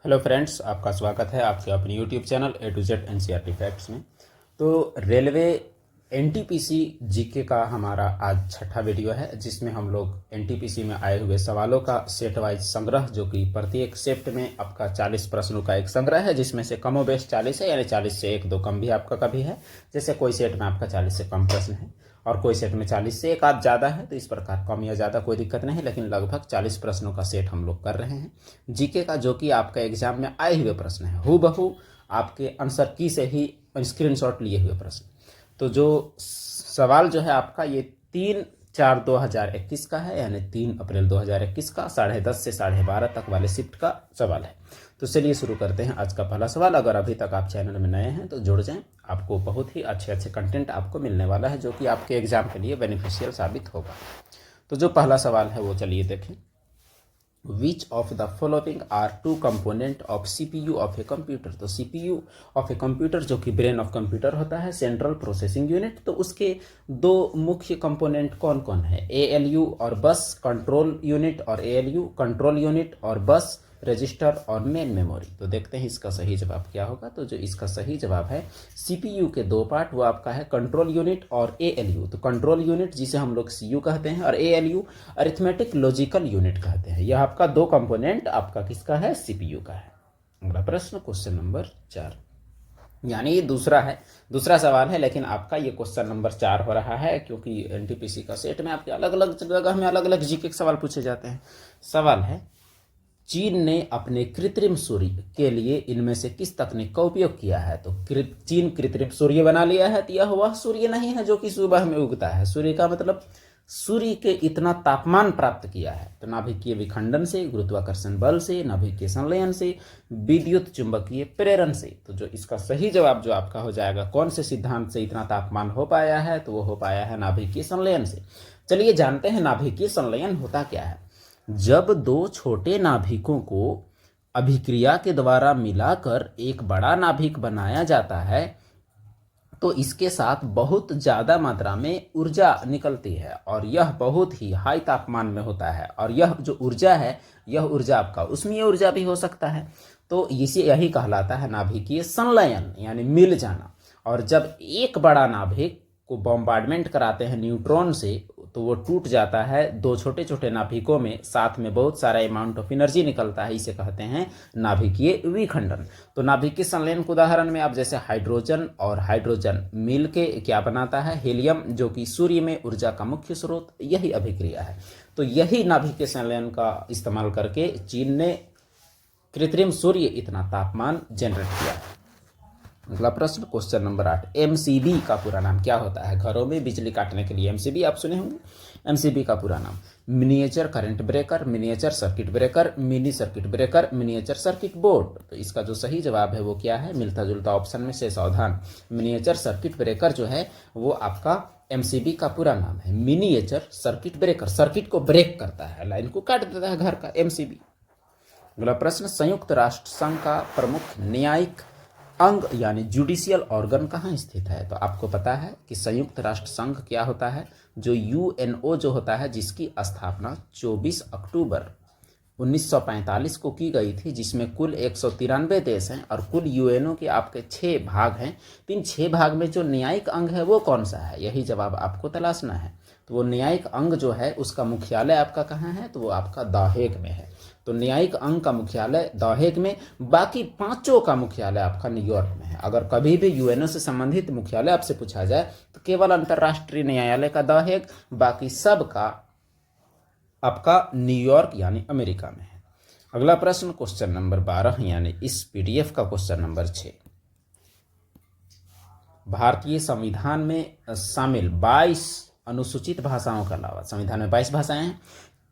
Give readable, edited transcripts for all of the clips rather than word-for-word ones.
Hello friends, आपका स्वागत है आपके अपने YouTube channel A to Z NCERT facts में। तो रेलवे एनटीपीसी जीके का हमारा आज छठा वीडियो है, जिसमें हम लोग एनटीपीसी में आए हुए सवालों का सेट वाइज संग्रह, जो कि प्रत्येक शिफ्ट में आपका 40 प्रश्नों का एक संग्रह है, जिसमें से कमोबेश 40 है, यानी 40 से एक दो कम भी आपका कभी है। जैसे कोई सेट में आपका 40 से कम प्रश्न है और कोई सेट में 40 से एक आध ज़्यादा है, तो इस प्रकार कम या ज़्यादा कोई दिक्कत नहीं, लेकिन लगभग 40 प्रश्नों का सेट हम लोग कर रहे हैं जीके का, जो कि आपका एग्जाम में आए हुए प्रश्न है, हूबहू आपके आंसर की से ही स्क्रीनशॉट लिए हुए प्रश्न। तो जो सवाल जो है आपका ये 3/4/2021 का है, यानी 3 अप्रैल 2021 का 10:30 से 12:30 तक वाले शिफ्ट का सवाल है। तो चलिए शुरू करते हैं आज का पहला सवाल। अगर अभी तक आप चैनल में नए हैं तो जुड़ जाएं, आपको बहुत ही अच्छे अच्छे कंटेंट आपको मिलने वाला है, जो कि आपके एग्जाम के लिए बेनिफिशियल साबित होगा। तो जो पहला सवाल है वो चलिए देखें। Which of the following are two component of CPU of a computer? तो CPU of a computer, जो कि ब्रेन ऑफ कंप्यूटर होता है, सेंट्रल प्रोसेसिंग यूनिट, तो उसके दो मुख्य कंपोनेंट कौन कौन है? ALU और बस कंट्रोल यूनिट, और ALU कंट्रोल यूनिट और बस रजिस्टर और मेन मेमोरी। तो देखते हैं इसका सही जवाब क्या होगा। तो जो इसका सही जवाब है, सीपीयू के दो पार्ट, वो आपका है कंट्रोल यूनिट और एएलयू। तो कंट्रोल यूनिट जिसे हम लोग सीयू कहते हैं, और एएलयू अरिथमेटिक लॉजिकल यूनिट कहते हैं। यह आपका दो कंपोनेंट आपका किसका है? सीपीयू का है। अगला प्रश्न क्वेश्चन नंबर 4, यानी ये दूसरा सवाल है, लेकिन आपका ये क्वेश्चन नंबर 4 हो रहा है, क्योंकि एनटीपीसी का सेट में आपके अलग अलग जगह में अलग अलग जीके के सवाल पूछे जाते हैं। सवाल है, चीन ने अपने कृत्रिम सूर्य के लिए इनमें से किस तकनीक का उपयोग किया है? तो चीन कृत्रिम सूर्य बना लिया है, तो यह वह सूर्य नहीं है जो कि सुबह में उगता है। सूर्य का मतलब सूर्य के इतना तापमान प्राप्त किया है, तो नाभिकीय विखंडन से, गुरुत्वाकर्षण बल से, नाभिकीय संलयन से, विद्युत चुंबकीय प्रेरण से। तो जो इसका सही जवाब जो आपका हो जाएगा, कौन से सिद्धांत से इतना तापमान हो पाया है? तो वो हो पाया है नाभिकीय संलयन से। चलिए जानते हैं नाभिकीय संलयन होता क्या है। जब दो छोटे नाभिकों को अभिक्रिया के द्वारा मिलाकर एक बड़ा नाभिक बनाया जाता है, तो इसके साथ बहुत ज़्यादा मात्रा में ऊर्जा निकलती है, और यह बहुत ही हाई तापमान में होता है। और यह जो ऊर्जा है, यह ऊर्जा आपका उष्मीय ऊर्जा भी हो सकता है। तो इसे यही कहलाता है नाभिकीय संलयन, यानी मिल जाना। और जब एक बड़ा नाभिक को बॉम्बार्डमेंट कराते हैं न्यूट्रॉन से, तो वो टूट जाता है दो छोटे छोटे नाभिकों में, साथ में बहुत सारा अमाउंट ऑफ एनर्जी निकलता है, इसे कहते हैं नाभिकीय विखंडन। तो नाभिकीय संलयन के उदाहरण में आप जैसे हाइड्रोजन और हाइड्रोजन मिल के क्या बनाता है? हीलियम, जो कि सूर्य में ऊर्जा का मुख्य स्रोत, यही अभिक्रिया है। तो यही नाभिकीय संलयन का इस्तेमाल करके चीन ने कृत्रिम सूर्य इतना तापमान जनरेट किया है। अगला प्रश्न क्वेश्चन नंबर 8, एमसीबी का पूरा नाम क्या होता है? घरों में बिजली काटने के लिए एमसीबी आप सुने होंगे। एमसीबी का पूरा नाम miniature current breaker, miniature circuit breaker, mini circuit breaker, miniature circuit board. तो इसका जो सही जवाब है वो क्या है? मिलता जुलता ऑप्शन में से सावधान। मिनिएचर सर्किट ब्रेकर जो है वो आपका एमसीबी का पूरा नाम है। मिनिएचर सर्किट ब्रेकर, सर्किट को ब्रेक करता है, लाइन को काट देता है घर का, एमसीबी। अगला प्रश्न, संयुक्त राष्ट्र संघ का प्रमुख न्यायिक अंग यानी जुडिशियल ऑर्गन कहाँ स्थित है? तो आपको पता है कि संयुक्त राष्ट्र संघ क्या होता है? जो यूएनओ जो होता है, जिसकी स्थापना 24 अक्टूबर 1945 को की गई थी, जिसमें कुल 193 देश हैं और कुल यूएनओ के आपके 6 भाग हैं। तो इन 6 भाग में जो न्यायिक अंग है वो कौन सा है? यही जवाब आपको तलाशना है। तो वो न्यायिक अंग जो है उसका मुख्यालय आपका कहाँ है? तो वो आपका द हेग में है। तो न्यायिक अंग का मुख्यालय द हेग में, बाकी पांचों का मुख्यालय आपका न्यूयॉर्क में है। अगर कभी भी यूएनओ से संबंधित मुख्यालय आपसे पूछा जाए तो केवल अंतर्राष्ट्रीय न्यायालय का द हेग, बाकी सब का आपका न्यूयॉर्क यानी अमेरिका में है। अगला प्रश्न क्वेश्चन नंबर 12, यानी इस पीडीएफ का क्वेश्चन नंबर 6, भारतीय संविधान में शामिल 22 अनुसूचित भाषाओं के अलावा, संविधान में 22 भाषाएं हैं,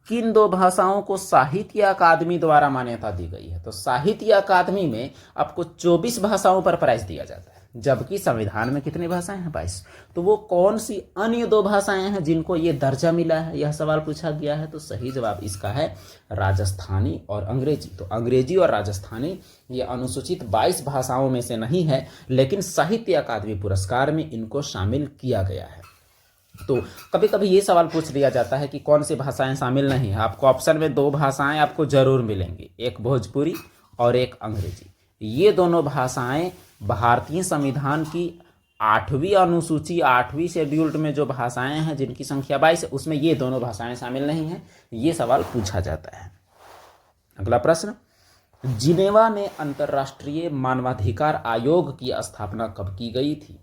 किन 2 भाषाओं को साहित्य अकादमी द्वारा मान्यता दी गई है? तो साहित्य अकादमी में आपको 24 भाषाओं पर प्राइज दिया जाता है, जबकि संविधान में कितनी भाषाएं हैं? 22। तो वो कौन सी अन्य 2 भाषाएं हैं जिनको ये दर्जा मिला है? यह सवाल पूछा गया है। तो सही जवाब इसका है राजस्थानी और अंग्रेजी। तो अंग्रेजी और राजस्थानी ये अनुसूचित 22 भाषाओं में से नहीं है, लेकिन साहित्य अकादमी पुरस्कार में इनको शामिल किया गया है। तो कभी कभी ये सवाल पूछ लिया जाता है कि कौन सी भाषाएं शामिल नहीं है। आपको ऑप्शन में 2 भाषाएं आपको जरूर मिलेंगी, एक भोजपुरी और एक अंग्रेजी। ये दोनों भाषाएं भारतीय संविधान की 8वीं अनुसूची 8वीं शेड्यूल्ड में जो भाषाएं हैं जिनकी संख्या 22 है, उसमें ये दोनों भाषाएं शामिल नहीं हैं। ये सवाल पूछा जाता है। अगला प्रश्न, जिनेवा में अंतर्राष्ट्रीय मानवाधिकार आयोग की स्थापना कब की गई थी?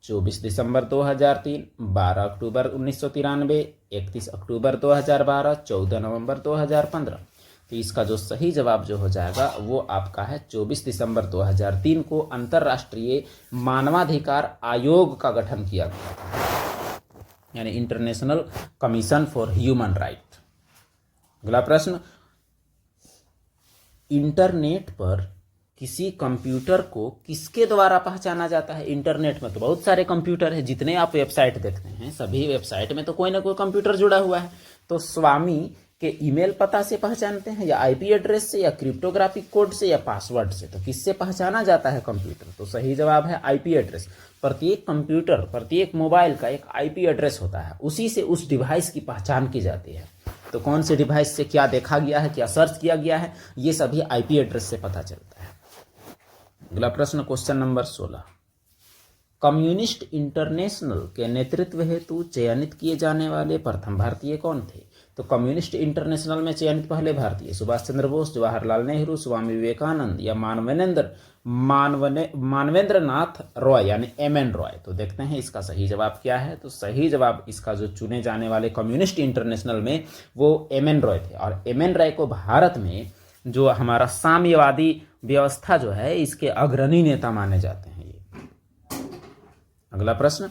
24 दिसंबर 2003, 12 अक्टूबर 1993, 31 अक्टूबर 2012, 14 नवंबर 2015। तो इसका जो सही जवाब जो हो जाएगा वो आपका है 24 दिसंबर 2003 को अंतर्राष्ट्रीय मानवाधिकार आयोग का गठन किया गया था, यानी international commission for human right. अगला प्रश्न, इंटरनेट पर किसी कंप्यूटर को किसके द्वारा पहचाना जाता है? इंटरनेट में तो बहुत सारे कंप्यूटर है, जितने आप वेबसाइट देखते हैं सभी वेबसाइट में तो कोई ना कोई कंप्यूटर जुड़ा हुआ है। तो स्वामी के ईमेल पता से पहचानते हैं, या आईपी एड्रेस से, या क्रिप्टोग्राफिक कोड से, या पासवर्ड से? तो किससे पहचाना जाता है कंप्यूटर? तो सही जवाब है आईपी एड्रेस। प्रत्येक कंप्यूटर, प्रत्येक मोबाइल का एक आईपी एड्रेस होता है, उसी से उस डिवाइस की पहचान की जाती है। तो कौन से डिवाइस से क्या देखा गया है, क्या सर्च किया गया है, ये सभी आईपी एड्रेस से पता चलता है। अगला प्रश्न, क्वेश्चन नंबर 16, कम्युनिस्ट इंटरनेशनल के नेतृत्व हेतु चयनित किए जाने वाले प्रथम भारतीय कौन थे? तो कम्युनिस्ट इंटरनेशनल में चयनित पहले भारतीय सुभाष चंद्र बोस, जवाहरलाल नेहरू, स्वामी विवेकानंद या मानवेंद्र नाथ रॉय यानी एमएन रॉय? तो देखते हैं इसका सही जवाब क्या है। तो सही जवाब इसका जो चुने जाने वाले कम्युनिस्ट इंटरनेशनल में वो एमएन रॉय थे, और एमएन रॉय को भारत में जो हमारा साम्यवादी व्यवस्था जो है इसके अग्रणी नेता माने जाते हैं ये। अगला प्रश्न,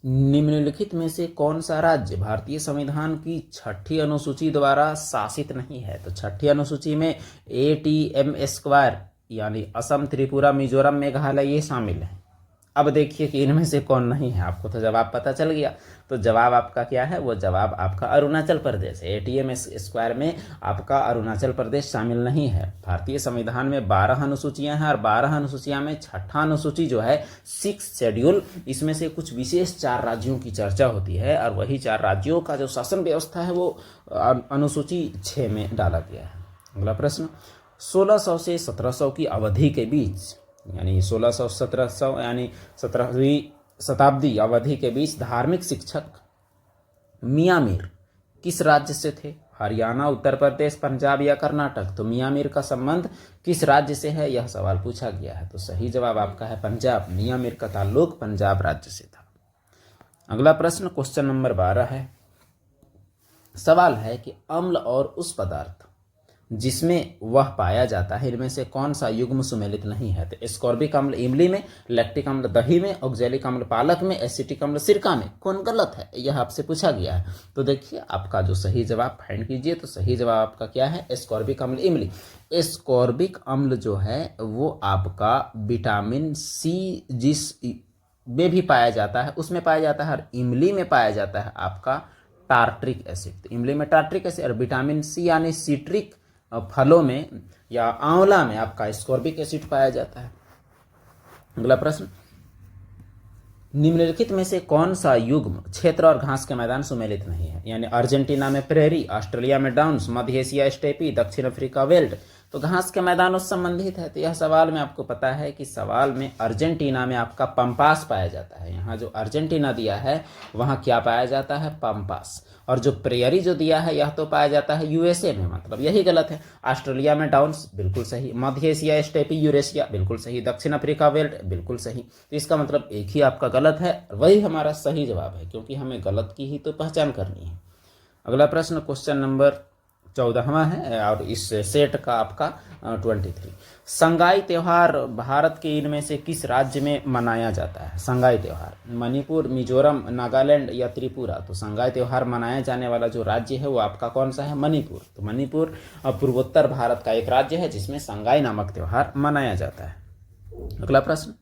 निम्नलिखित में से कौन सा राज्य भारतीय संविधान की 6ठी अनुसूची द्वारा शासित नहीं है? तो 6ठी अनुसूची में ATM² यानी असम, त्रिपुरा, मिजोरम, मेघालय ये शामिल है। अब देखिए कि इनमें से कौन नहीं है, आपको तो जवाब पता चल गया। तो जवाब आपका क्या है? वो जवाब आपका अरुणाचल प्रदेश है। ATM² में आपका अरुणाचल प्रदेश शामिल नहीं है। भारतीय संविधान में 12 अनुसूचियां हैं, और 12 अनुसूचियां में 6ठा अनुसूची जो है 6 शेड्यूल, इसमें से कुछ विशेष 4 राज्यों की चर्चा होती है, और वही 4 राज्यों का जो शासन व्यवस्था है वो अनुसूची 6 में डाला गया है। अगला प्रश्न, 1600 से 1700 की अवधि के बीच, यानी 1600-1700 यानी 17वीं शताब्दी अवधि के बीच धार्मिक शिक्षक मियाँ मीर किस राज्य से थे? हरियाणा, उत्तर प्रदेश, पंजाब या कर्नाटक? तो मियाँ मीर का संबंध किस राज्य से है, यह सवाल पूछा गया है। तो सही जवाब आपका है पंजाब। मियाँ मीर का ताल्लुक पंजाब राज्य से था। अगला प्रश्न, क्वेश्चन नंबर 12 है। सवाल है कि अम्ल और उस पदार्थ जिसमें वह पाया जाता है इनमें से कौन सा युग्म सुमेलित नहीं है? तो एस्कॉर्बिक अम्ल इमली में, लैक्टिक अम्ल दही में, ऑक्जेलिक अम्ल पालक में, एसिटिक अम्ल सिरका में? कौन गलत है, यह आपसे पूछा गया है। तो देखिए आपका जो सही जवाब फाइंड कीजिए। तो सही जवाब आपका क्या है? एस्कॉर्बिक अम्ल इमली। एस्कॉर्बिक अम्ल जो है वो आपका विटामिन सी जिस में भी पाया जाता है उसमें पाया जाता है, और इमली में पाया जाता है आपका टार्ट्रिक एसिड। तो इमली में टार्ट्रिक एसिड, और विटामिन सी यानी सिट्रिक फलों में या आंवला में आपका एस्कॉर्बिक एसिड पाया जाता है। अगला प्रश्न, निम्नलिखित में से कौन सा युग्म क्षेत्र और घास के मैदान सुमेलित नहीं है? यानी अर्जेंटीना में प्रेरी, ऑस्ट्रेलिया में डाउन्स, मध्य एशिया स्टेपी, दक्षिण अफ्रीका वेल्ड? तो घास के मैदानों से संबंधित है। तो यह सवाल में आपको पता है कि सवाल में अर्जेंटीना में आपका पंपास पाया जाता है। यहाँ जो अर्जेंटीना दिया है वहाँ क्या पाया जाता है? पंपास। और जो प्रेयरी जो दिया है यह तो पाया जाता है यूएसए में, मतलब यही गलत है। ऑस्ट्रेलिया में डाउन्स बिल्कुल सही, मध्य एशिया स्टेपी यूरेशिया बिल्कुल सही, दक्षिण अफ्रीका वेल्ड बिल्कुल सही। तो इसका मतलब एक ही आपका गलत है, वही हमारा सही जवाब है, क्योंकि हमें गलत की ही तो पहचान करनी है। अगला प्रश्न क्वेश्चन नंबर 14वां है, और इस सेट का आपका 23। संगाई त्यौहार भारत के इनमें से किस राज्य में मनाया जाता है? संगाई त्यौहार मणिपुर, मिजोरम, नागालैंड या त्रिपुरा? तो संगाई त्यौहार मनाया जाने वाला जो राज्य है वो आपका कौन सा है? मणिपुर। तो मणिपुर पूर्वोत्तर भारत का एक राज्य है जिसमें संगाई नामक त्यौहार मनाया जाता है। अगला प्रश्न,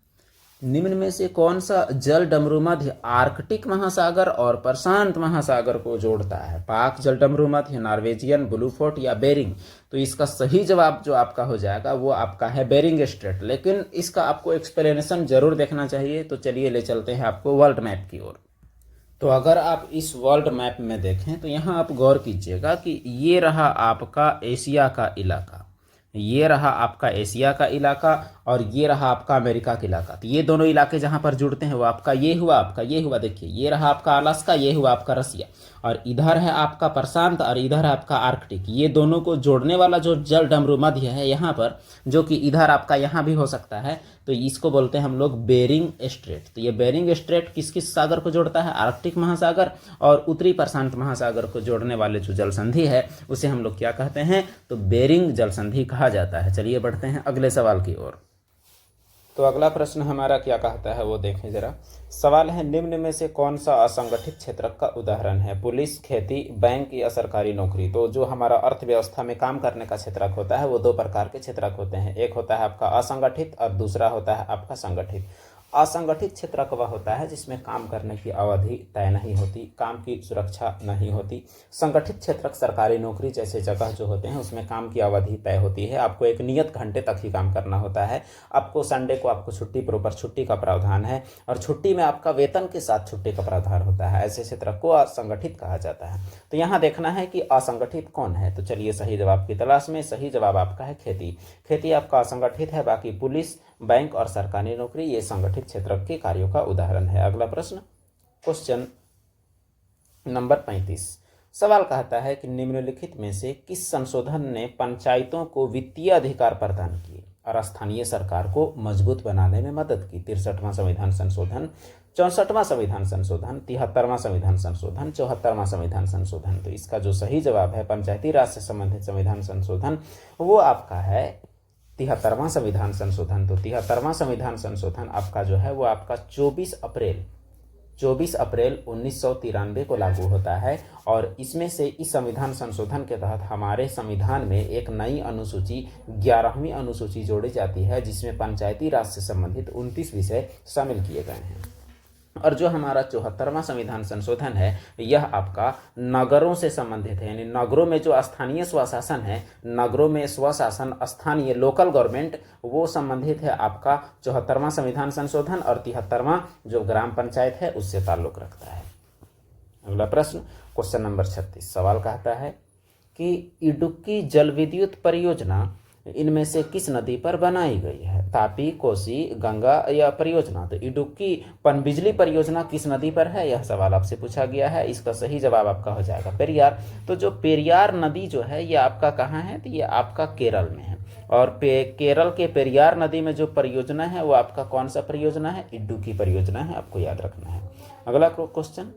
निम्न में से कौन सा जल डमरू मध्य आर्कटिक महासागर और प्रशांत महासागर को जोड़ता है? पाक जल डमरू मध्य, नॉर्वेजियन, ब्लूफोर्ट या बेरिंग? तो इसका सही जवाब जो आपका हो जाएगा वो आपका है बेरिंग स्ट्रेट। लेकिन इसका आपको एक्सप्लेनेशन जरूर देखना चाहिए। तो चलिए ले चलते हैं आपको वर्ल्ड मैप की ओर। तो अगर आप इस वर्ल्ड मैप में देखें तो यहाँ आप गौर कीजिएगा कि ये रहा आपका एशिया का इलाका, ये रहा आपका एशिया का इलाका और ये रहा आपका अमेरिका का इलाका। तो ये दोनों इलाके जहाँ पर जुड़ते हैं वो आपका ये हुआ, देखिए ये रहा आपका अलास्का, ये हुआ आपका रसिया, और इधर है आपका प्रशांत और इधर है आपका आर्कटिक। ये दोनों को जोड़ने वाला जो जल डमरू मध्य है यहाँ पर, जो कि इधर आपका यहाँ भी हो सकता है, तो इसको बोलते हैं हम लोग बेरिंग स्ट्रेट। तो ये बेरिंग स्ट्रेट किस किस सागर को जोड़ता है? आर्कटिक महासागर और उत्तरी प्रशांत महासागर को जोड़ने वाले जो जल संधि है उसे हम लोग क्या कहते हैं? तो बेरिंग जल संधि कहा जाता है। चलिए बढ़ते हैं अगले सवाल की ओर। तो अगला प्रश्न हमारा क्या कहता है वो देखें जरा। सवाल है, निम्न में से कौन सा असंगठित क्षेत्र का उदाहरण है? पुलिस, खेती, बैंक या सरकारी नौकरी? तो जो हमारा अर्थव्यवस्था में काम करने का क्षेत्रक होता है वो दो प्रकार के क्षेत्रक होते हैं। एक होता है आपका असंगठित और दूसरा होता है आपका संगठित। असंगठित क्षेत्रक वह होता है जिसमें काम करने की अवधि तय नहीं होती, काम की सुरक्षा नहीं होती। संगठित क्षेत्रक सरकारी नौकरी जैसे जगह जो होते हैं उसमें काम की अवधि तय होती है, आपको एक नियत घंटे तक ही काम करना होता है। आपको संडे को आपको छुट्टी, प्रॉपर छुट्टी का प्रावधान है और छुट्टी में आपका वेतन के साथ छुट्टी का प्रावधान होता है। ऐसे क्षेत्रक को असंगठित कहा जाता है। तो यहाँ देखना है कि असंगठित कौन है। तो चलिए सही जवाब की तलाश में। सही जवाब आपका है खेती। खेती आपका असंगठित है, बाकी पुलिस, बैंक और सरकारी नौकरी ये संगठित क्षेत्र के कार्यों का उदाहरण है। अगला प्रश्न, क्वेश्चन नंबर 35। सवाल कहता है कि निम्नलिखित में से किस संशोधन ने पंचायतों को वित्तीय अधिकार प्रदान किए और स्थानीय सरकार को मजबूत बनाने में मदद की? 63वां संविधान संशोधन, 64वां संविधान संशोधन, 73वां संविधान संशोधन, 74वां संविधान संशोधन? तो इसका जो सही जवाब है पंचायती राज से संबंधित संविधान संशोधन वो आपका है 73वां संविधान संशोधन। तो 73वां संविधान संशोधन आपका जो है वो आपका 24 अप्रैल 1993 को लागू होता है और इसमें से इस संविधान संशोधन के तहत हमारे संविधान में एक नई अनुसूची 11वीं अनुसूची जोड़ी जाती है जिसमें पंचायती राज से संबंधित 29 विषय शामिल किए गए हैं। और जो हमारा 74वां संविधान संशोधन है यह आपका नगरों से संबंधित है, यानी नगरों में जो स्थानीय स्वशासन है, नगरों में स्वशासन, स्थानीय लोकल गवर्नमेंट, वो संबंधित है आपका 74वां संविधान संशोधन और 73वां जो ग्राम पंचायत है उससे ताल्लुक रखता है। अगला प्रश्न, क्वेश्चन नंबर 36। सवाल कहता है कि इडुक्की जल विद्युत परियोजना इनमें से किस नदी पर बनाई गई है? तापी, कोसी, गंगा या परियोजना? तो इडुक्की पनबिजली परियोजना किस नदी पर है यह सवाल आपसे पूछा गया है। इसका सही जवाब आपका हो जाएगा पेरियार। तो जो पेरियार नदी जो है ये आपका कहाँ है? तो ये आपका केरल में है और केरल के पेरियार नदी में जो परियोजना है वो आपका कौन सा परियोजना है? इडुक्की परियोजना है, आपको याद रखना है। अगला क्वेश्चन,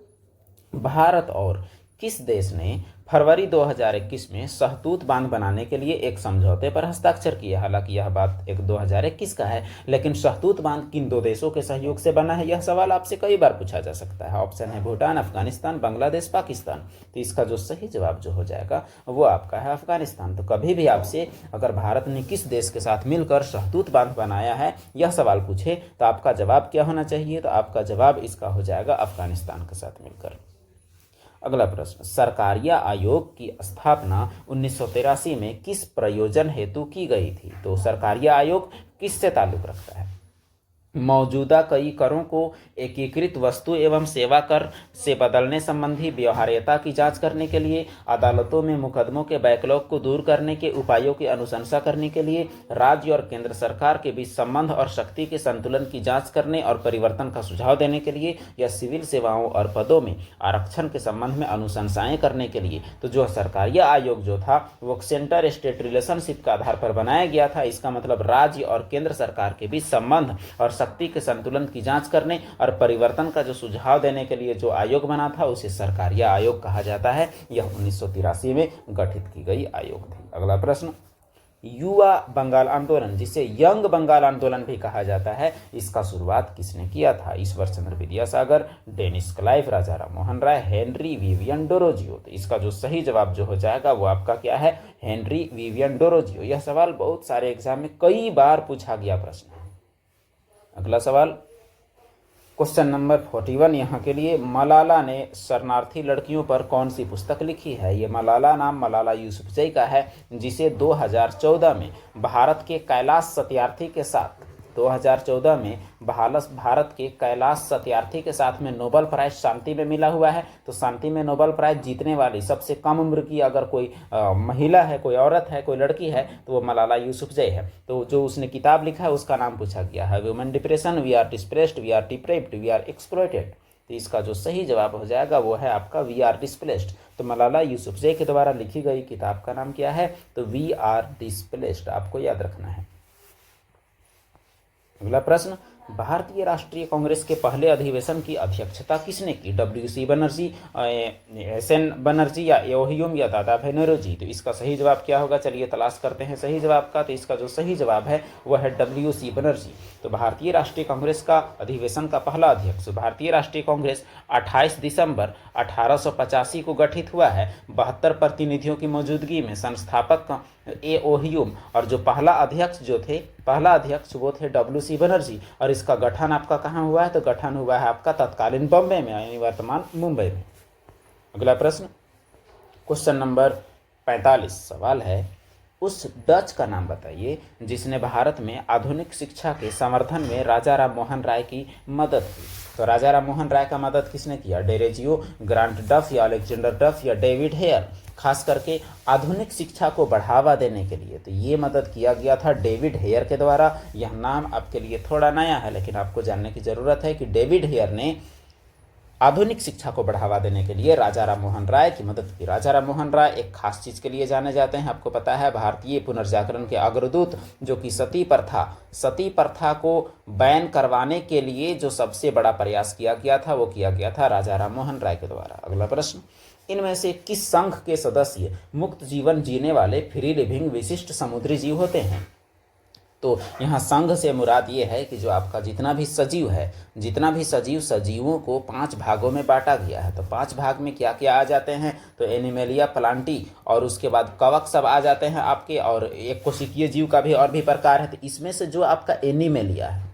भारत और किस देश ने फरवरी 2021 में सहतूत बांध बनाने के लिए एक समझौते पर हस्ताक्षर किया? हालांकि यह बात एक 2021 का है, लेकिन सहतूत बांध किन दो देशों के सहयोग से बना है यह सवाल आपसे कई बार पूछा जा सकता है। ऑप्शन है भूटान, अफगानिस्तान, बांग्लादेश, पाकिस्तान। तो इसका जो सही जवाब जो हो जाएगा वो आपका है अफगानिस्तान। तो कभी भी आपसे अगर भारत ने किस देश के साथ मिलकर सहतूत बांध बनाया है यह सवाल पूछे तो आपका जवाब क्या होना चाहिए? तो आपका जवाब इसका हो जाएगा अफगानिस्तान के साथ मिलकर। अगला प्रश्न, सरकारिया आयोग की स्थापना 1983 में किस प्रयोजन हेतु की गई थी? तो सरकारिया आयोग किससे ताल्लुक रखता है? मौजूदा कई करों को एकीकृत वस्तु एवं सेवा कर से बदलने संबंधी व्यवहार्यता की जांच करने के लिए, अदालतों में मुकदमों के बैकलॉग को दूर करने के उपायों की अनुशंसा करने के लिए, राज्य और केंद्र सरकार के बीच संबंध और शक्ति के संतुलन की जांच करने और परिवर्तन का सुझाव देने के लिए, या सिविल सेवाओं और पदों में आरक्षण के संबंध में अनुशंसाएं करने के लिए। तो जो सरकारिया आयोग जो था वो सेंटर स्टेट रिलेशनशिप के आधार पर बनाया गया था। इसका मतलब राज्य और केंद्र सरकार के बीच संबंध और शक्ति के संतुलन की जांच करने और परिवर्तन का जो सुझाव देने के लिए जो आयोग बना था उसे सरकारिया आयोग कहा जाता है। यह 1983 में गठित की गई आयोग थी। अगला प्रश्न, युवा बंगाल आंदोलन जिसे यंग बंगाल आंदोलन भी कहा जाता है इसका शुरुआत किसने किया था? ईश्वर चंद्र विद्यासागर, डेनिस क्लाइव, राजा राम मोहन राय, हेनरी विवियन डोरोजियो? तो इसका जो सही जवाब जो हो जाएगा वो आपका क्या है? Henry Vivian Derozio. यह सवाल बहुत सारे एग्जाम में कई बार पूछा गया प्रश्न है। अगला सवाल, क्वेश्चन नंबर 41 यहाँ के लिए, मलाला ने शरणार्थी लड़कियों पर कौन सी पुस्तक लिखी है? ये मलाला नाम मलाला यूसुफजई का है जिसे 2014 में भारत के कैलाश सत्यार्थी के साथ 2014 में भारत के कैलाश सत्यार्थी के साथ में नोबेल प्राइज शांति में मिला हुआ है। तो शांति में नोबेल प्राइज जीतने वाली सबसे कम उम्र की अगर कोई महिला है, कोई औरत है, कोई लड़की है तो वो मलाला यूसुफजई है। तो जो उसने किताब लिखा है उसका नाम पूछा गया है women depression, we are depressed, we are deprived, we are exploited. तो इसका जो सही जवाब हो जाएगा वो है आपका वी आर डिस्प्लेस्ड। तो मलाला यूसुफजई के द्वारा लिखी गई किताब का नाम क्या है? तो वी आर डिस्प्लेस्ड, आपको याद रखना है। अगला प्रश्न, भारतीय राष्ट्रीय कांग्रेस के पहले अधिवेशन की अध्यक्षता किसने की? WC बनर्जी, SN बनर्जी, या एओहियोम, या दादाभाई नौरोजी। तो इसका सही जवाब क्या होगा? चलिए तलाश करते हैं सही जवाब का। तो इसका जो सही जवाब है वह है WC बनर्जी। तो भारतीय राष्ट्रीय कांग्रेस का अधिवेशन का पहला अध्यक्ष, भारतीय राष्ट्रीय कांग्रेस 28 दिसंबर 1885 को गठित हुआ है। 72 प्रतिनिधियों की मौजूदगी में संस्थापक एओहियोम और जो पहला अध्यक्ष वो थे WC बनर्जी। और इसका गठन आपका कहाँ हुआ है? तो गठन हुआ है आपका तत्कालीन बॉम्बे में, यानी वर्तमान मुंबई में। अगला प्रश्न, क्वेश्चन नंबर 45 सवाल है, उस डच का नाम बताइए जिसने भारत में आधुनिक शिक्षा के समर्थन में राजा राम मोहन राय की मदद की। तो राजा राम मोहन राय का मदद किसने किया? डेरेजियो, ग्रांट डफ, या अलेक्जेंडर डफ, या डेविड हेयर। खास करके आधुनिक शिक्षा को बढ़ावा देने के लिए तो ये मदद किया गया था डेविड हेयर के द्वारा। यह नाम आपके लिए थोड़ा नया है लेकिन आपको जानने की जरूरत है कि डेविड हेयर ने आधुनिक शिक्षा को बढ़ावा देने के लिए राजा राम मोहन राय की मदद की। राजा राम मोहन राय एक खास चीज के लिए जाने जाते हैं, आपको पता है, भारतीय पुनर्जागरण के अग्रदूत, जो कि सती प्रथा को बैन करवाने के लिए जो सबसे बड़ा प्रयास किया गया था वो किया गया था राजा राम मोहन राय के द्वारा। अगला प्रश्न, इनमें से किस संघ के सदस्य मुक्त जीवन जीने वाले फ्री लिविंग विशिष्ट समुद्री जीव होते हैं? तो यहाँ संघ से मुराद ये है कि जो आपका जितना भी सजीवों को 5 भागों में बांटा गया है। तो 5 भाग में क्या क्या आ जाते हैं? तो एनिमेलिया, प्लांटी, और उसके बाद कवक सब आ जाते हैं आपके, और एक कोशिकीय जीव का भी और भी प्रकार है। तो इसमें से जो आपका एनिमेलिया है,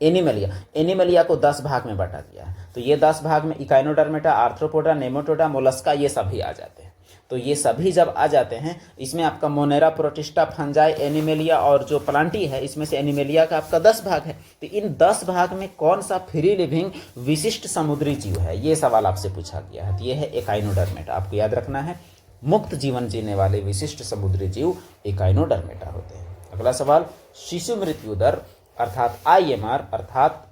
एनिमेलिया को 10 भाग में बांटा गया है। तो ये 10 भाग में इकाइनोडर्मेटा, आर्थ्रोपोडा, नेमाटोडा, मोलस्का, ये सभी आ जाते हैं। तो ये सभी जब आ जाते हैं, इसमें आपका मोनेरा, प्रोटिस्टा, फंजाई, एनिमेलिया और जो प्लांटी है, इसमें से एनिमेलिया का आपका 10 भाग है। तो इन 10 भाग में कौन सा फ्री लिविंग विशिष्ट समुद्री जीव है? ये सवाल आपसे पूछा गया है। तो ये है एकाइनोडर्मेटा, आपको याद रखना है। मुक्त जीवन जीने वाले विशिष्ट समुद्री जीव एकाइनोडर्मेटा होते हैं। अगला सवाल, शिशु मृत्यु दर अर्थात IMR अर्थात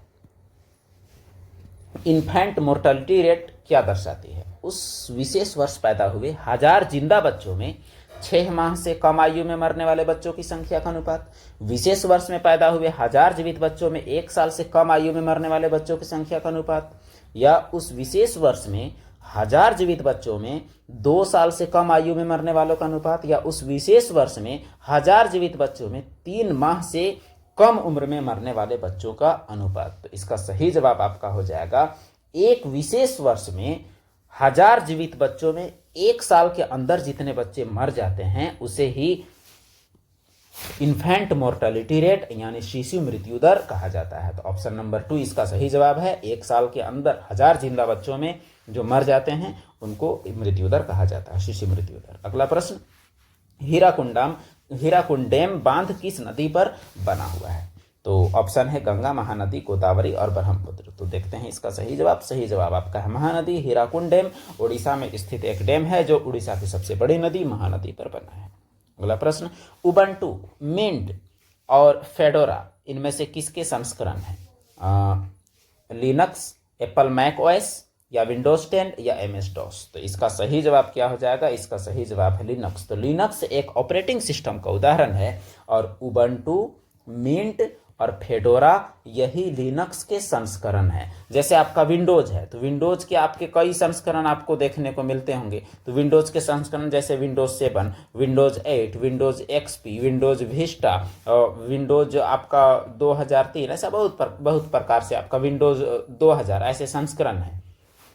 इन्फेंट मोर्टेलिटी रेट क्या दर्शाती है? उस विशेष वर्ष पैदा हुए 1000 जिंदा बच्चों में 6 माह से कम आयु में मरने वाले बच्चों की संख्या का अनुपात, विशेष वर्ष में पैदा हुए 1000 जीवित बच्चों में 1 साल से कम आयु में मरने वाले बच्चों की संख्या का अनुपात, या उस विशेष वर्ष में 1000 जीवित बच्चों में 2 साल से कम आयु में मरने वालों का अनुपात, या उस विशेष वर्ष में 1000 जीवित बच्चों में 3 माह से कम उम्र में मरने वाले बच्चों का अनुपात। तो इसका सही जवाब आपका हो जाएगा, एक विशेष वर्ष में 1000 जीवित बच्चों में 1 साल के अंदर जितने बच्चे मर जाते हैं उसे ही इन्फेंट मोर्टेलिटी रेट यानी शिशु मृत्यु दर कहा जाता है। तो ऑप्शन नंबर 2 इसका सही जवाब है। 1 साल के अंदर 1000 जिंदा बच्चों में जो मर जाते हैं उनको मृत्यु दर कहा जाता है, शिशु मृत्यु दर। अगला प्रश्न, हीराकुंड डैम बांध किस नदी पर बना हुआ है? तो ऑप्शन है गंगा, महानदी, गोदावरी और ब्रह्मपुत्र। तो देखते हैं इसका सही जवाब। सही जवाब आपका है महानदी। हीराकुंड डैम उड़ीसा में स्थित एक डैम है जो उड़ीसा की सबसे बड़ी नदी महानदी पर बना है। अगला प्रश्न, उबंटू, मिंट और फेडोरा इनमें से किसके संस्करण हैं? लिनक्स, एप्पल मैक ओएस, या विंडोज 10 या MS-DOS। तो इसका सही जवाब क्या हो जाएगा? इसका सही जवाब है लिनक्स। तो लिनक्स एक ऑपरेटिंग सिस्टम का उदाहरण है और उबंटू, मिंट और फेडोरा यही लिनक्स के संस्करण है। जैसे आपका विंडोज है तो विंडोज के आपके कई संस्करण आपको देखने को मिलते होंगे। तो विंडोज के संस्करण जैसे Windows 7, Windows 8, Windows XP, Windows Vista, Windows आपका 2003, ऐसा बहुत प्रकार से आपका विंडोज 2000 ऐसे संस्करण है।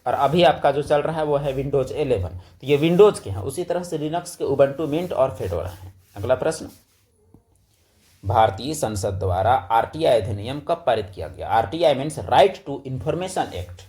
और अभी आपका जो चल रहा है वो है विंडोज 11। तो ये विंडोज के हैं। उसी तरह से लिनक्स के उबंटू, मिंट और फेडोरा हैं। अगला प्रश्न, भारतीय संसद द्वारा RTI अधिनियम कब पारित किया गया? RTI means right to information act,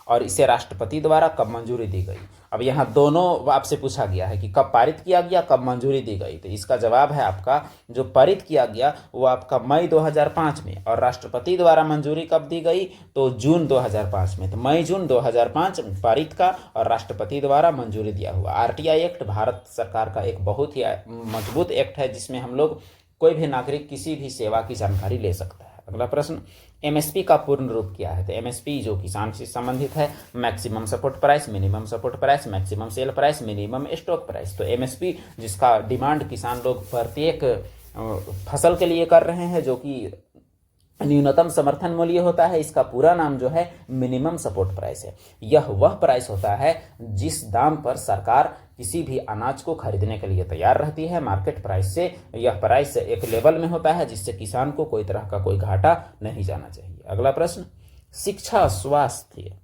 और इसे राष्ट्रपति द्वारा कब मंजूरी दी गई? अब यहाँ दोनों आपसे पूछा गया है कि कब पारित किया गया, कब मंजूरी दी गई। तो इसका जवाब है आपका जो पारित किया गया वो आपका मई 2005 में, और राष्ट्रपति द्वारा मंजूरी कब दी गई तो जून 2005 में। तो मई जून 2005 में पारित का और राष्ट्रपति द्वारा मंजूरी दिया हुआ। आरटीआई एक्ट भारत सरकार का एक बहुत ही मजबूत एक्ट है जिसमें हम लोग कोई भी नागरिक किसी भी सेवा की जानकारी ले सकता है। अगला प्रश्न, एमएसपी का पूर्ण रूप क्या है। तो एमएसपी जो किसान से संबंधित है, maximum support price, minimum support price, maximum sale price, minimum stock price. तो एमएसपी जिसका डिमांड किसान लोग प्रत्येक फसल के लिए कर रहे हैं, जो कि न्यूनतम समर्थन मूल्य होता है, इसका पूरा नाम जो है मिनिमम सपोर्ट प्राइस है। यह वह प्राइस होता है जिस दाम पर सरकार किसी भी अनाज को खरीदने के लिए तैयार रहती है मार्केट प्राइस से। यह प्राइस एक लेवल में होता है जिससे किसान को कोई तरह का कोई घाटा नहीं जाना चाहिए। अगला प्रश्न, शिक्षा, स्वास्थ्य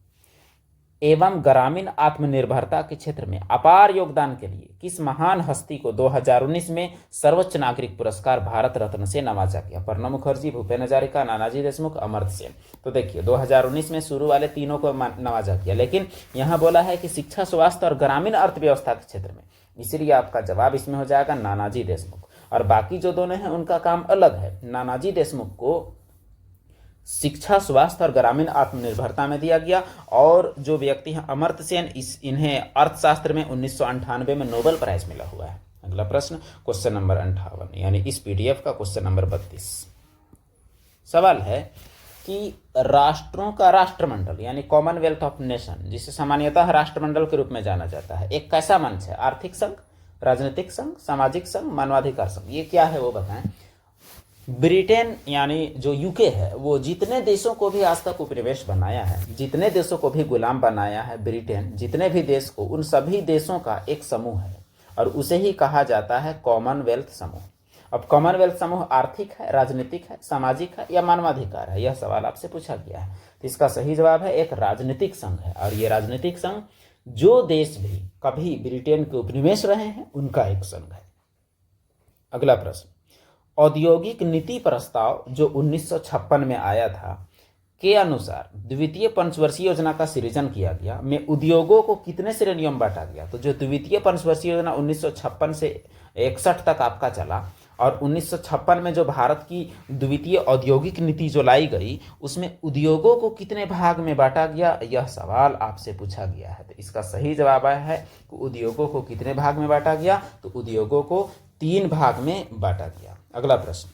एवं ग्रामीण आत्मनिर्भरता के क्षेत्र में अपार योगदान के लिए किस महान हस्ती को 2019 में सर्वोच्च नागरिक पुरस्कार भारत रत्न से नवाजा गया। प्रणब मुखर्जी, भूपेन हजारिका, नानाजी देशमुख, अमर्त्य सेन। तो देखिए 2019 में शुरू वाले तीनों को नवाजा गया, लेकिन यहाँ बोला है कि शिक्षा, स्वास्थ्य और ग्रामीण अर्थव्यवस्था के क्षेत्र में, इसलिए आपका जवाब इसमें हो जाएगा नानाजी देशमुख। और बाकी जो दोनों हैं उनका काम अलग है। नानाजी देशमुख को शिक्षा, स्वास्थ्य और ग्रामीण आत्मनिर्भरता में दिया गया, और जो व्यक्ति हैं अमर्त्य सेन, इन्हें अर्थशास्त्र में 1998 में नोबेल प्राइज मिला हुआ है। अगला प्रश्न, क्वेश्चन नंबर 58, यानी इस पीडीएफ का क्वेश्चन नंबर 32। सवाल है कि राष्ट्रों का राष्ट्रमंडल यानी कॉमनवेल्थ ऑफ नेशन, जिसे सामान्यतः राष्ट्रमंडल के रूप में जाना जाता है, एक कैसा मंच है। आर्थिक संघ, राजनीतिक संघ, सामाजिक संघ, मानवाधिकार संघ। ये क्या है वो बताएं। ब्रिटेन यानी जो यूके है, वो जितने देशों को भी आज तक उपनिवेश बनाया है, जितने देशों को भी गुलाम बनाया है, ब्रिटेन जितने भी देश को, उन सभी देशों का एक समूह है और उसे ही कहा जाता है कॉमनवेल्थ समूह। अब कॉमनवेल्थ समूह आर्थिक है, राजनीतिक है, सामाजिक है या मानवाधिकार है, यह सवाल आपसे पूछा गया है। तो इसका सही जवाब है एक राजनीतिक संघ है, और ये राजनीतिक संघ जो देश भी कभी ब्रिटेन के उपनिवेश रहे हैं उनका एक संघ है। अगला प्रश्न, औद्योगिक नीति प्रस्ताव जो 1956 में आया था के अनुसार द्वितीय पंचवर्षीय योजना का सृजन किया गया में उद्योगों को कितने श्रेणियों में बांटा गया। तो जो द्वितीय पंचवर्षीय योजना 1956 से 61 तक आपका चला, और 1956 में जो भारत की द्वितीय औद्योगिक नीति जो लाई गई, उसमें उद्योगों को कितने भाग में बांटा गया, यह सवाल आपसे पूछा गया है। तो इसका सही जवाब आया है कि उद्योगों को कितने भाग में बांटा गया, तो उद्योगों को 3 भाग में बांटा गया। अगला प्रश्न,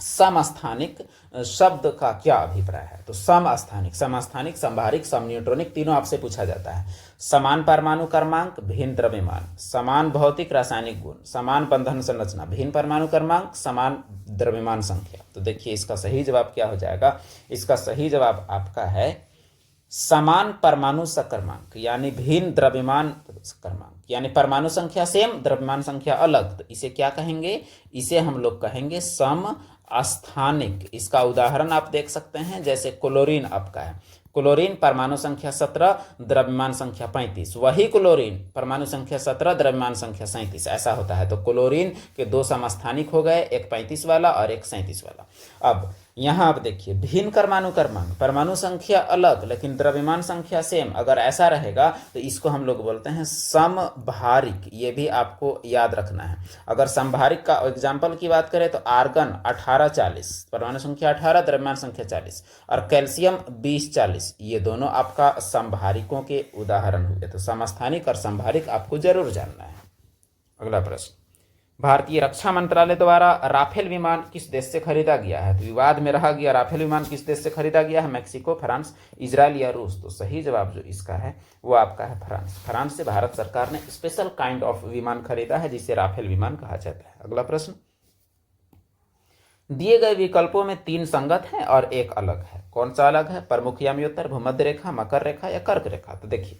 समस्थानिक शब्द का क्या अभिप्राय है। तो समस्थानिक, समस्थानिक, संभारिक, समन्यूट्रॉनिक, तीनों आपसे पूछा जाता है। समान परमाणु क्रमांक, भिन्न द्रव्यमान, समान भौतिक रासायनिक गुण, समान बंधन संरचना, भिन्न परमाणु क्रमांक, समान द्रव्यमान संख्या। तो देखिए इसका सही जवाब क्या हो जाएगा। इसका सही जवाब आपका है समान परमाणु क्रमांक, यानी भिन्न द्रव्यमान क्रमांक, यानी परमाणु संख्या सेम, द्रव्यमान संख्या अलग। तो इसे क्या कहेंगे, इसे हम लोग कहेंगे समस्थानिक। इसका उदाहरण आप देख सकते हैं, जैसे क्लोरीन आपका है, क्लोरीन परमाणु संख्या 17, द्रव्यमान संख्या 35, वही क्लोरीन परमाणु संख्या 17, द्रव्यमान संख्या 37, ऐसा होता है। तो क्लोरीन के 2 समस्थानिक हो गए, एक 35 वाला और एक 37 वाला। अब यहाँ आप देखिए भिन्न परमाणु क्रमांक, परमाणु संख्या अलग लेकिन द्रव्यमान संख्या सेम, अगर ऐसा रहेगा तो इसको हम लोग बोलते हैं समभारिक। ये भी आपको याद रखना है। अगर समभारिक का एग्जाम्पल की बात करें तो आर्गन 1840, परमाणु संख्या 18, द्रव्यमान संख्या 40, और कैल्शियम 2040, ये दोनों आपका समभारिकों के उदाहरण हुए। तो समस्थानिक और समभारिक आपको जरूर जानना है। अगला प्रश्न, भारतीय रक्षा मंत्रालय द्वारा राफेल विमान किस देश से खरीदा गया है। तो विवाद में रहा गया राफेल विमान किस देश से खरीदा गया है, मैक्सिको, फ्रांस, इजराइल या रूस। तो सही जवाब जो इसका है वो आपका है फ्रांस। फ्रांस से भारत सरकार ने स्पेशल काइंड ऑफ विमान खरीदा है जिसे राफेल विमान कहा जाता है। अगला प्रश्न, दिए गए विकल्पों में 3 संगत हैं और एक अलग है, कौन सा अलग है। प्रमुख याम्योत्तर, भूमध्य रेखा, मकर रेखा या कर्क रेखा। तो देखिए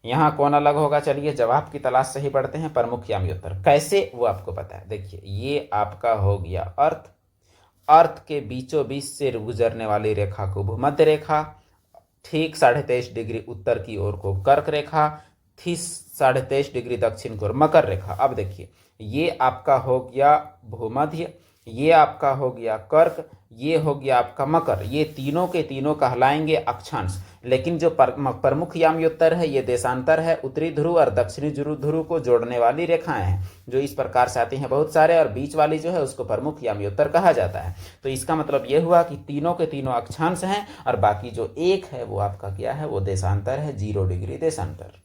यहाँ कौन अलग होगा, चलिए जवाब की तलाश से ही पढ़ते हैं। प्रमुख याम्योत्तर कैसे वो आपको पता है। देखिए ये आपका हो गया अर्थ, अर्थ के बीचों बीच से गुजरने वाली रेखा को भूमध्य रेखा, ठीक 23.5 डिग्री उत्तर की ओर को कर्क रेखा, ठीक 23.5 डिग्री दक्षिण की ओर मकर रेखा। अब देखिए ये आपका हो गया भूमध्य, ये आपका हो गया कर्क, ये हो गया आपका मकर, ये तीनों के तीनों कहलाएंगे अक्षांश। लेकिन जो प्रमुख याम्योत्तर है ये देशांतर है, उत्तरी ध्रुव और दक्षिणी ध्रुव को जोड़ने वाली रेखाएं हैं जो इस प्रकार से आती हैं बहुत सारे, और बीच वाली जो है उसको प्रमुख याम्योत्तर कहा जाता है। तो इसका मतलब ये हुआ कि तीनों के तीनों अक्षांश हैं और बाकी जो एक है वो आपका क्या है, वो देशांतर है, 0 डिग्री देशांतर।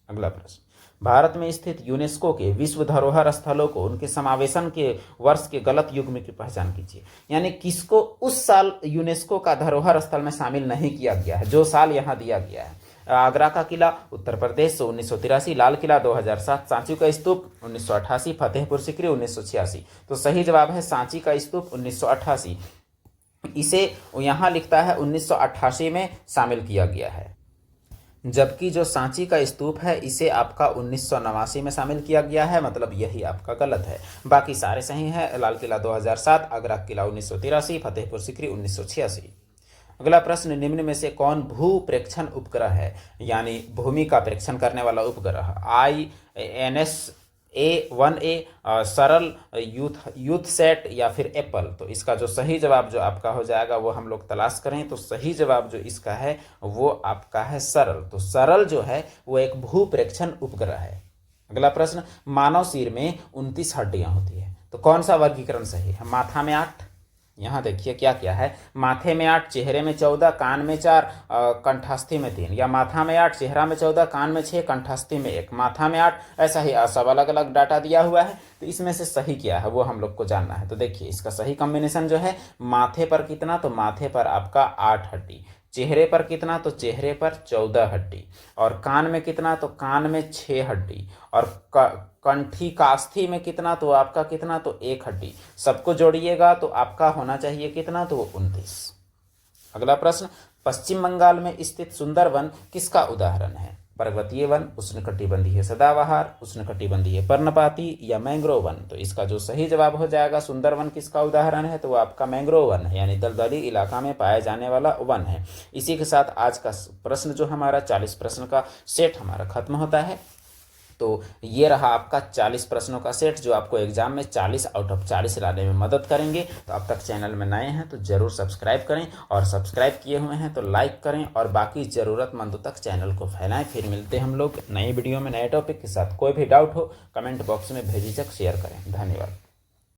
अगला प्रश्न, भारत में स्थित यूनेस्को के विश्व धरोहर स्थलों को उनके समावेशन के वर्ष के गलत युग्म की पहचान कीजिए। यानी किसको उस साल यूनेस्को का धरोहर स्थल में शामिल नहीं किया गया है, जो साल यहाँ दिया गया है। आगरा का किला उत्तर प्रदेश 1983, लाल किला 2007, सांची का स्तूप 1988, फतेहपुर सीकरी 1986। तो सही जवाब है सांची का स्तूप 1988। इसे यहाँ लिखता है 1988 में शामिल किया गया है, जबकि जो सांची का स्तूप है इसे आपका 1989 में शामिल किया गया है, मतलब यही आपका गलत है। बाकी सारे सही हैं, लाल किला 2007, आगरा किला 1983, फतेहपुर सीकरी 1986। अगला प्रश्न, निम्न में से कौन भू प्रेक्षण उपग्रह है, यानी भूमि का प्रेक्षण करने वाला उपग्रह? INS A1A, सरल, यूथ सेट या फिर एप्पल? तो इसका जो सही जवाब जो आपका हो जाएगा वो हम लोग तलाश करें तो सही जवाब जो इसका है वो आपका है सरल। तो सरल जो है वो एक भू प्रेक्षण उपग्रह है। अगला प्रश्न, मानव सिर में 29 हड्डियां होती है, तो कौन सा वर्गीकरण सही है? माथा में 8, यहाँ देखिए क्या क्या है, माथे में 8, चेहरे में 14, कान में 4, कंठस्थी में 3, या माथा में 8, चेहरा में 14, कान में 6, कंठस्थी में 1, माथा में 8, ऐसा ही सब अलग अलग डाटा दिया हुआ है। तो इसमें से सही क्या है वो हम लोग को जानना है। तो देखिए इसका सही कॉम्बिनेशन जो है, माथे पर कितना, तो माथे पर आपका 8 हड्डी, चेहरे पर कितना, तो चेहरे पर 14 हड्डी, और कान में कितना, तो कान में 6 हड्डी, और कंठी कास्थी में कितना, तो आपका कितना, तो 1 हड्डी। सबको जोड़िएगा तो आपका होना चाहिए कितना, तो 29। अगला प्रश्न, पश्चिम बंगाल में स्थित सुंदरवन किसका उदाहरण है? पर्वतीय वन, उष्णकटिबंधीय सदाबहार, उष्णकटिबंधीय पर्णपाती, या मैंग्रोव वन? तो इसका जो सही जवाब हो जाएगा, सुंदरवन किसका उदाहरण है, तो वो आपका मैंग्रोव वन है, यानी दलदली इलाका में पाया जाने वाला वन है। इसी के साथ आज का प्रश्न जो हमारा 40 प्रश्न का सेट हमारा खत्म होता है। तो ये रहा आपका 40 प्रश्नों का सेट जो आपको एग्जाम में 40 आउट ऑफ 40 लाने में मदद करेंगे। तो अब तक चैनल में नए हैं तो जरूर सब्सक्राइब करें, और सब्सक्राइब किए हुए हैं तो लाइक करें, और बाकी ज़रूरतमंदों तक चैनल को फैलाएं। फिर मिलते हैं हम लोग नई वीडियो में नए टॉपिक के साथ। कोई भी डाउट हो कमेंट बॉक्स में बेझिझक शेयर करें। धन्यवाद।